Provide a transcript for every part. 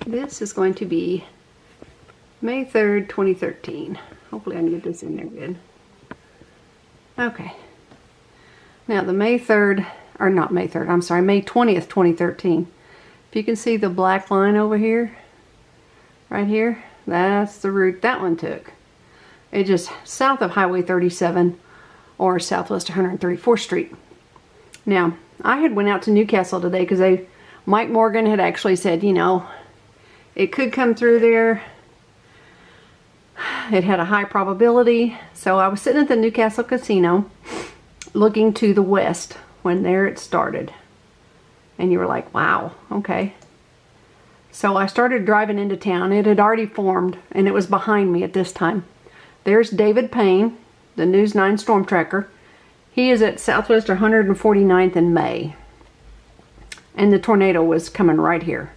This is going to be May 3rd, 2013. Hopefully I can get this in there good. Okay. Now the May 3rd, or not May 3rd, I'm sorry, May 20th, 2013. If you can see the black line over here, right here, that's the route that one took. It's just south of Highway 37 or Southwest 134th Street. Now, I had went out to Newcastle today because Mike Morgan had actually said, you know, it could come through there. It had a high probability. So I was sitting at the Newcastle Casino looking to the west when there it started. And you were like, wow, okay. So I started driving into town. It had already formed and it was behind me at this time. There's David Payne, the News 9 Storm Tracker. He is at Southwest 149th in May. And the tornado was coming right here.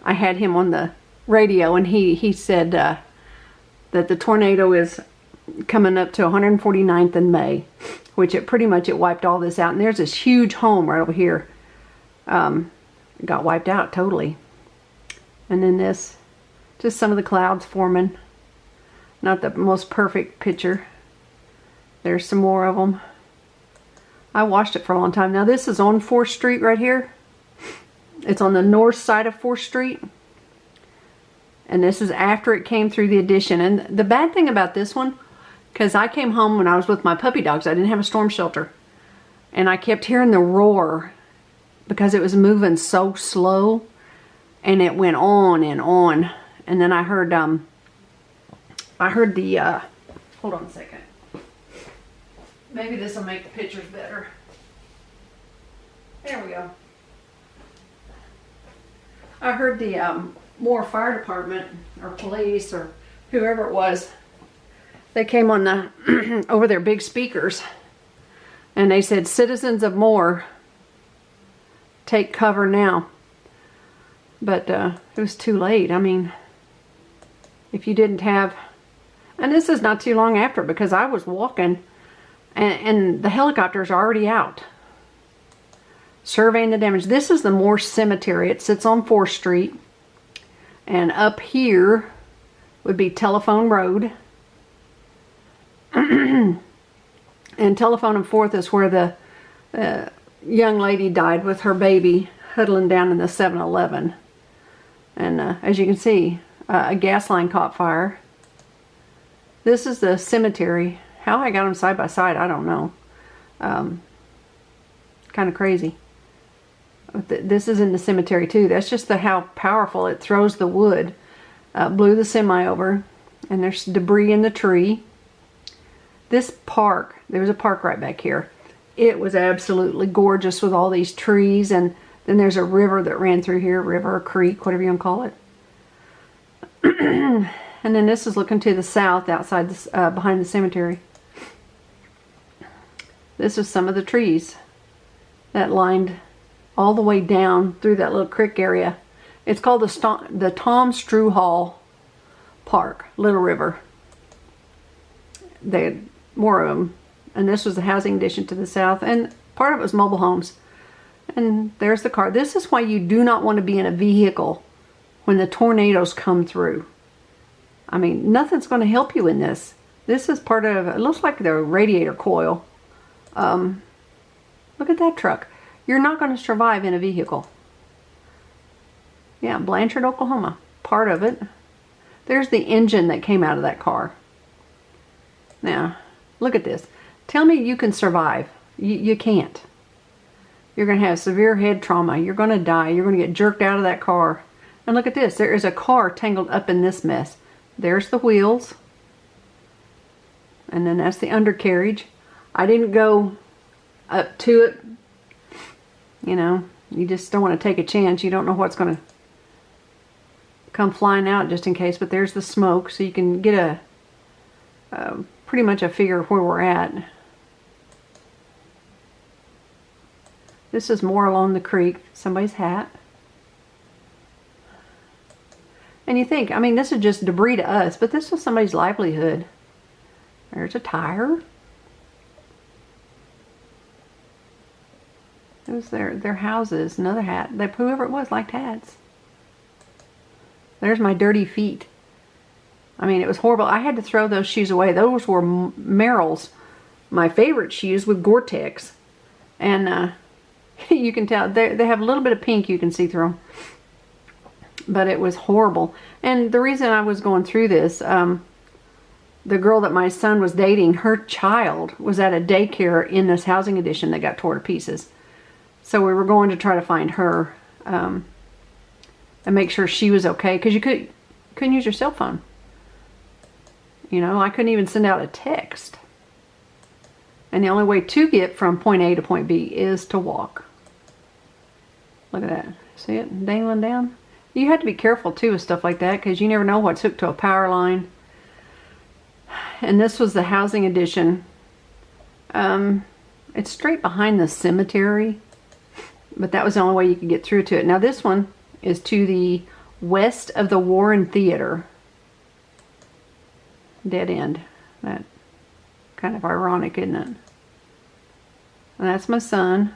I had him on the radio and he said that the tornado is coming up to 149th in May, which it pretty much wiped all this out. And there's this huge home right over here. It got wiped out totally. And then this, just some of the clouds forming. Not the most perfect picture. There's some more of them. I watched it for a long time. Now this is on 4th Street right here. It's on the north side of 4th Street. And this is after it came through the addition. And the bad thing about this one, because I came home when I was with my puppy dogs. I didn't have a storm shelter. And I kept hearing the roar because it was moving so slow. And it went on and on. And then I heard the, hold on a second. Maybe this will make the pictures better. There we go. I heard the Moore Fire Department or police or whoever it was. They came on the over their big speakers and they said, "Citizens of Moore, take cover now." But it was too late. I mean, if you didn't have, and this is not too long after because I was walking and the helicopters are already out surveying the damage. This is the Moore Cemetery. It sits on 4th Street. And up here would be Telephone Road. And Telephone and 4th is where the young lady died with her baby huddling down in the 7-Eleven. And as you can see, a gas line caught fire. This is the cemetery. How I got them side by side, I don't know. Kind of crazy. This is in the cemetery too. That's just how powerful it throws the wood. Blew the semi over. And there's debris in the tree. This park, there was a park right back here. It was absolutely gorgeous with all these trees. And then there's a river that ran through here. River or creek, whatever you want to call it. And then this is looking to the south outside this, behind the cemetery. This is some of the trees that lined all the way down through that little creek area. It's called the Tom Struhall Park, Little River. They had more of them. And this was the housing addition to the south. And part of it was mobile homes. And there's the car. This is why you do not want to be in a vehicle when the tornadoes come through. I mean, nothing's going to help you in this. This is part of, it looks like the radiator coil. Look at that truck. You're not going to survive in a vehicle. Yeah, Blanchard, Oklahoma. Part of it. There's the engine that came out of that car. Now, look at this. Tell me you can survive. You can't. You're going to have severe head trauma. You're going to die. You're going to get jerked out of that car. And look at this. There is a car tangled up in this mess. There's the wheels. And then that's the undercarriage. I didn't go up to it. You know, you just don't want to take a chance. You don't know what's going to come flying out just in case. But there's the smoke. So you can get pretty much a figure of where we're at. This is more along the creek. Somebody's hat. And you think, I mean, this is just debris to us, but this was somebody's livelihood. There's a tire. It was their houses. Another hat. Whoever it was liked hats. There's my dirty feet. I mean, it was horrible. I had to throw those shoes away. Those were Merrell's, my favorite shoes with Gore-Tex. And you can tell, they have a little bit of pink you can see through them. But it was horrible. And the reason I was going through this, the girl that my son was dating, her child was at a daycare in this housing addition that got torn to pieces. So we were going to try to find her and make sure she was okay. Because you couldn't use your cell phone. You know, I couldn't even send out a text. And the only way to get from point A to point B is to walk. Look at that. See it dangling down? You have to be careful too with stuff like that because you never know what's hooked to a power line. And this was the housing addition. It's straight behind the cemetery. But that was the only way you could get through to it. Now this one is to the west of the Warren Theater. Dead end. That kind of ironic, isn't it? And that's my son.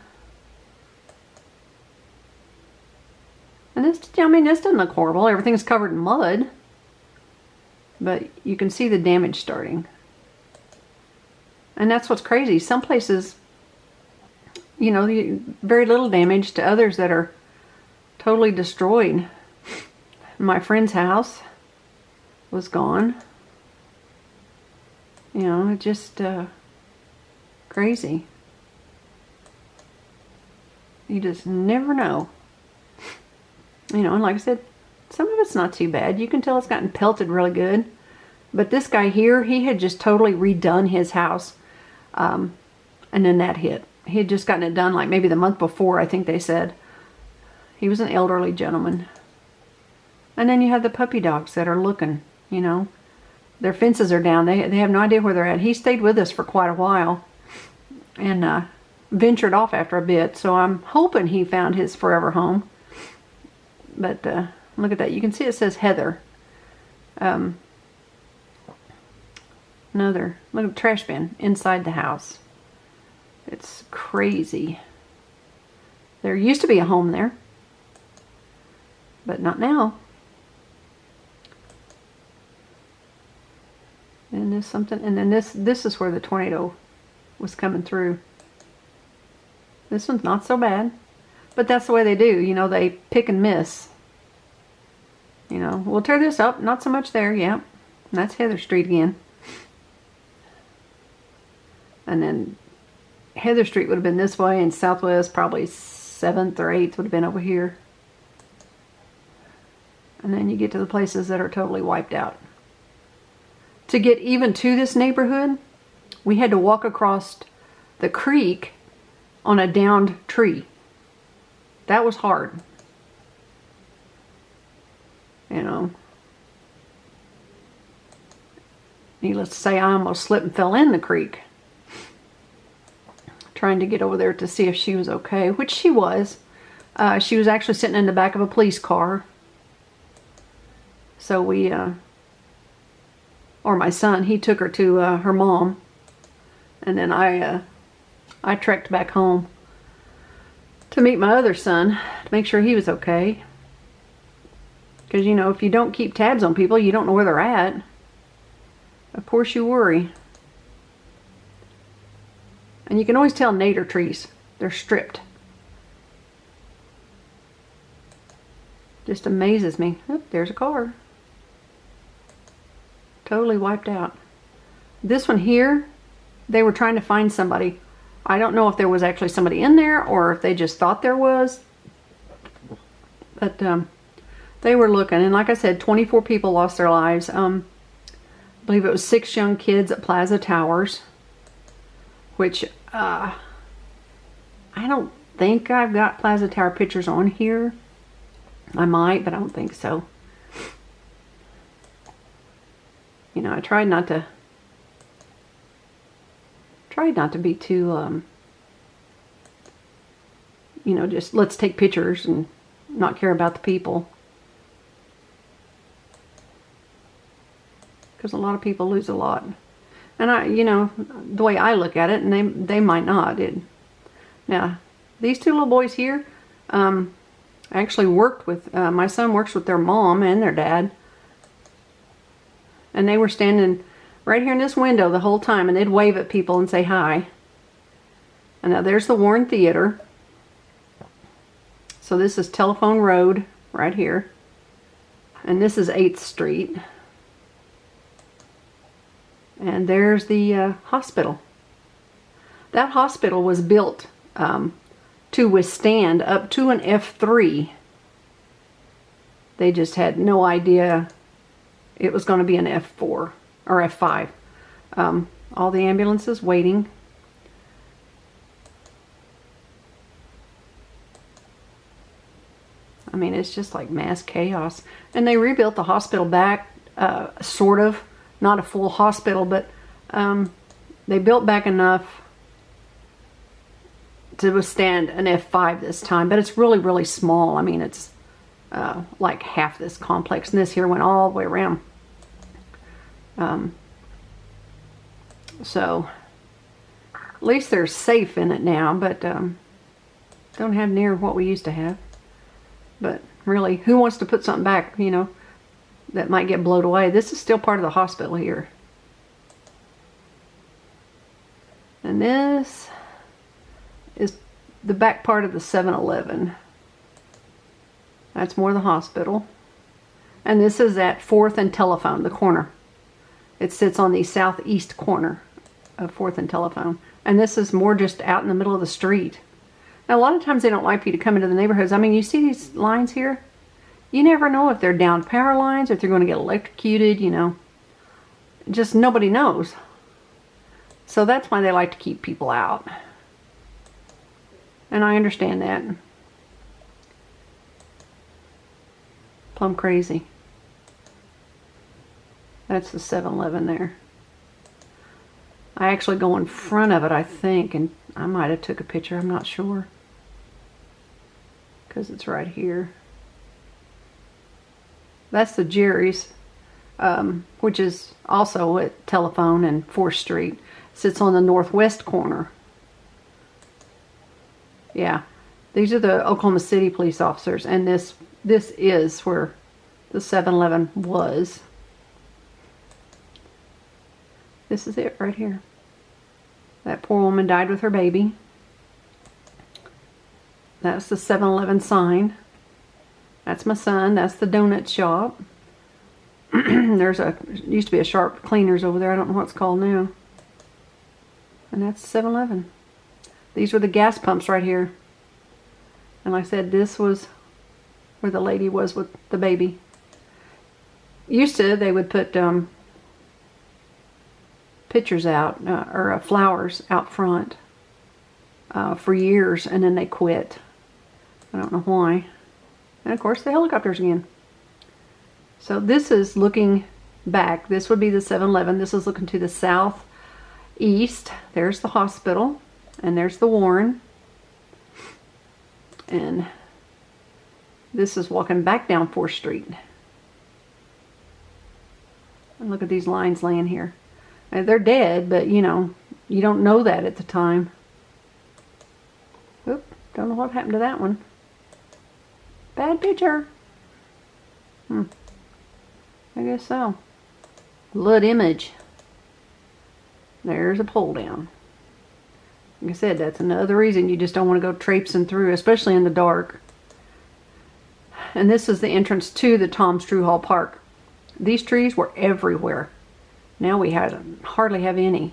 And this, I mean, this doesn't look horrible. Everything's covered in mud. But you can see the damage starting. And that's what's crazy. Some places, you know, very little damage to others that are totally destroyed. My friend's house was gone. You know, it just crazy. You just never know. You know, and like I said, some of it's not too bad. You can tell it's gotten pelted really good. But this guy here, he had just totally redone his house. And then that hit. He had just gotten it done like maybe the month before, I think they said. He was an elderly gentleman. And then you have the puppy dogs that are looking, you know. Their fences are down. They have no idea where they're at. He stayed with us for quite a while. And ventured off after a bit. So I'm hoping he found his forever home. But look at that. You can see it says Heather. Another, look at the trash bin inside the house. It's crazy. There used to be a home there. But not now. And there's something, and then this is where the tornado was coming through. This one's not so bad. But that's the way they do. You know, they pick and miss. You know, we'll tear this up. Not so much there. Yeah. And that's Heather Street again. And then Heather Street would have been this way. And Southwest probably 7th or 8th would have been over here. And then you get to the places that are totally wiped out. To get even to this neighborhood, we had to walk across the creek on a downed tree. That was hard. You know. Needless to say, I almost slipped and fell in the creek. Trying to get over there to see if she was okay, which she was. She was actually sitting in the back of a police car. So we, or my son, he took her to her mom. And then I trekked back home to meet my other son to make sure he was okay. Because, you know, if you don't keep tabs on people, you don't know where they're at. Of course you worry. And you can always tell nader trees. They're stripped. Just amazes me. Oh, there's a car. Totally wiped out. This one here, they were trying to find somebody. I don't know if there was actually somebody in there or if they just thought there was. But they were looking. And like I said, 24 people lost their lives. I believe it was 6 young kids at Plaza Towers. Which, I don't think I've got Plaza Tower pictures on here. I might, but I don't think so. You know, I tried not to be too, you know, just let's take pictures and not care about the people. Because a lot of people lose a lot. And I, you know, the way I look at it, and they might not. Now, these 2 little boys here, I actually worked with, my son works with their mom and their dad. And they were standing right here in this window the whole time, and they'd wave at people and say hi. And now there's the Warren Theater. So this is Telephone Road right here. And this is 8th Street. And there's the hospital. That hospital was built to withstand up to an F3. They just had no idea it was going to be an F4 or F5. All the ambulances waiting. I mean, it's just like mass chaos. And they rebuilt the hospital back, sort of. Not a full hospital, but they built back enough to withstand an F5 this time. But it's really, really small. I mean, it's like half this complex. And this here went all the way around. So, at least they're safe in it now, but don't have near what we used to have. But really, who wants to put something back, you know, that might get blown away? This is still part of the hospital here. And this is the back part of the 7-Eleven. That's more the hospital. And this is at 4th and Telephone, the corner. It sits on the southeast corner of 4th and Telephone. And this is more just out in the middle of the street. Now, a lot of times they don't like you to come into the neighborhoods. I mean, you see these lines here? You never know if they're down power lines, if they're going to get electrocuted, you know. Just nobody knows. So that's why they like to keep people out. And I understand that. Plumb crazy. That's the 7-Eleven there. I actually go in front of it, I think, and I might have took a picture, I'm not sure. Because it's right here. That's the Jerry's, which is also at Telephone and 4th Street. Sits on the northwest corner. Yeah, these are the Oklahoma City police officers, and this is where the 7-Eleven was. This is it right here. That poor woman died with her baby. That's the 7-Eleven sign. That's my son. That's the donut shop. There's used to be a Sharp Cleaners over there. I don't know what it's called now. And that's 7-Eleven. These were the gas pumps right here. And like I said, this was where the lady was with the baby. Used to, they would put pictures out, or flowers out front for years, and then they quit. I don't know why. And of course the helicopters again. So this is looking back. This would be the 7-Eleven. This is looking to the southeast. There's the hospital, and there's the Warren. And this is walking back down 4th Street. And look at these lines laying here. They're dead, but you know, you don't know that at the time. Oop, don't know what happened to that one. Bad picture. I guess so. Blood image. There's a pull down. Like I said, that's another reason you just don't want to go traipsing through, especially in the dark. And this is the entrance to the Tom Struhall Park. These trees were everywhere. Now we hardly have any.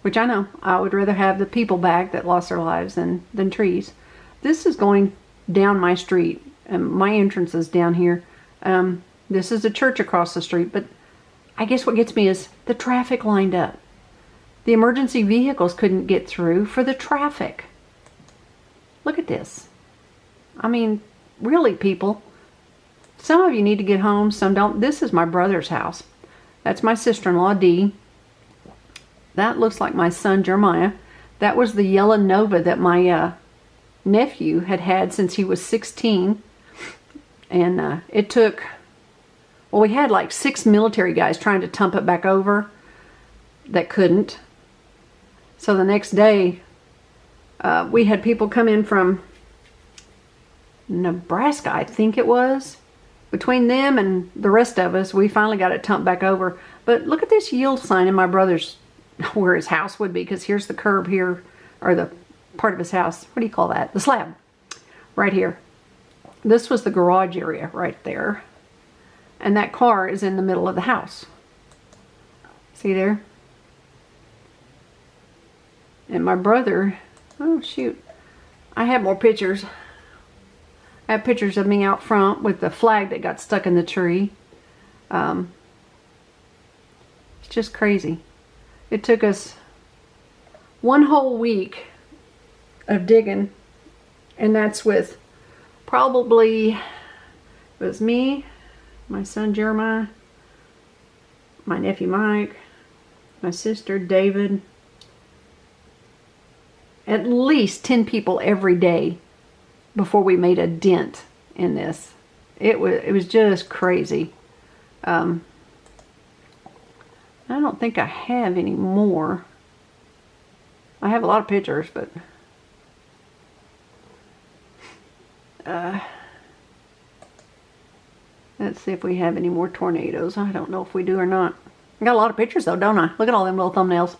Which I know, I would rather have the people back that lost their lives than trees. This is going down my street, and my entrance is down here. This is a church across the street, but I guess what gets me is the traffic lined up. The emergency vehicles couldn't get through for the traffic. Look at this. I mean, really, people. Some of you need to get home, some don't. This is my brother's house. That's my sister-in-law, Dee. That looks like my son, Jeremiah. That was the yellow Nova that my nephew had had since he was 16. And it took, well, we had like 6 military guys trying to tump it back over that couldn't. So the next day, we had people come in from Nebraska, I think it was. Between them and the rest of us, we finally got it tumped back over. But look at this yield sign in my brother's, where his house would be, because here's the curb here, or the part of his house. What do you call that? The slab. Right here. This was the garage area right there. And that car is in the middle of the house. See there? And my brother, oh shoot, I have more pictures. I have pictures of me out front with the flag that got stuck in the tree. It's just crazy. It took us one whole week of digging, and that's with probably, it was me, my son Jeremiah, my nephew Mike, my sister David, at least 10 people every day before we made a dent in this. It was just crazy. I don't think I have any more. I have a lot of pictures, but let's see if we have any more tornadoes. I don't know if we do or not. I got a lot of pictures though, don't I? Look at all them little thumbnails.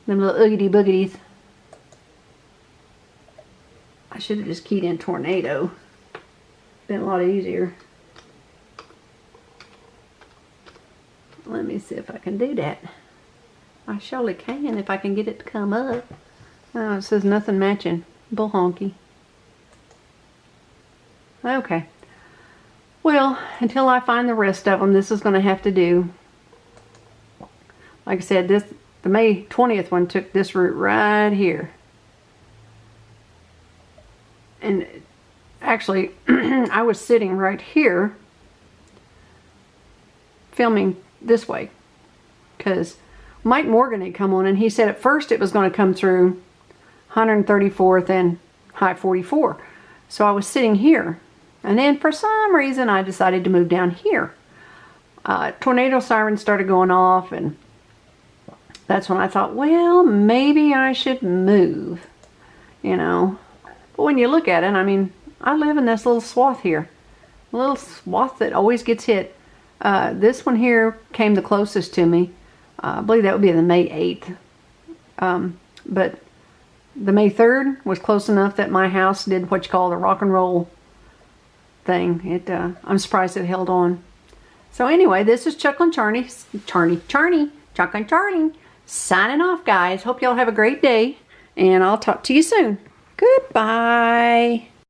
Them little oogity boogities. I should have just keyed in tornado. Been a lot easier. Let me see if I can do that. I surely can if I can get it to come up. Oh, it says nothing matching. Bull honky. Okay. Well, until I find the rest of them, this is going to have to do. Like I said, the May 20th one took this route right here. And actually, I was sitting right here filming this way because Mike Morgan had come on and he said at first it was going to come through 134th and High 44. So I was sitting here, and then for some reason I decided to move down here. Tornado sirens started going off, and that's when I thought, well, maybe I should move, you know. But when you look at it, I mean, I live in this little swath here, a little swath that always gets hit. This one here came the closest to me. I believe that would be the May 8th. But the May 3rd was close enough that my house did what you call the rock and roll thing. I'm surprised it held on. So anyway, this is Chuck and Chuck and Charlie, signing off, guys. Hope y'all have a great day, and I'll talk to you soon. Goodbye.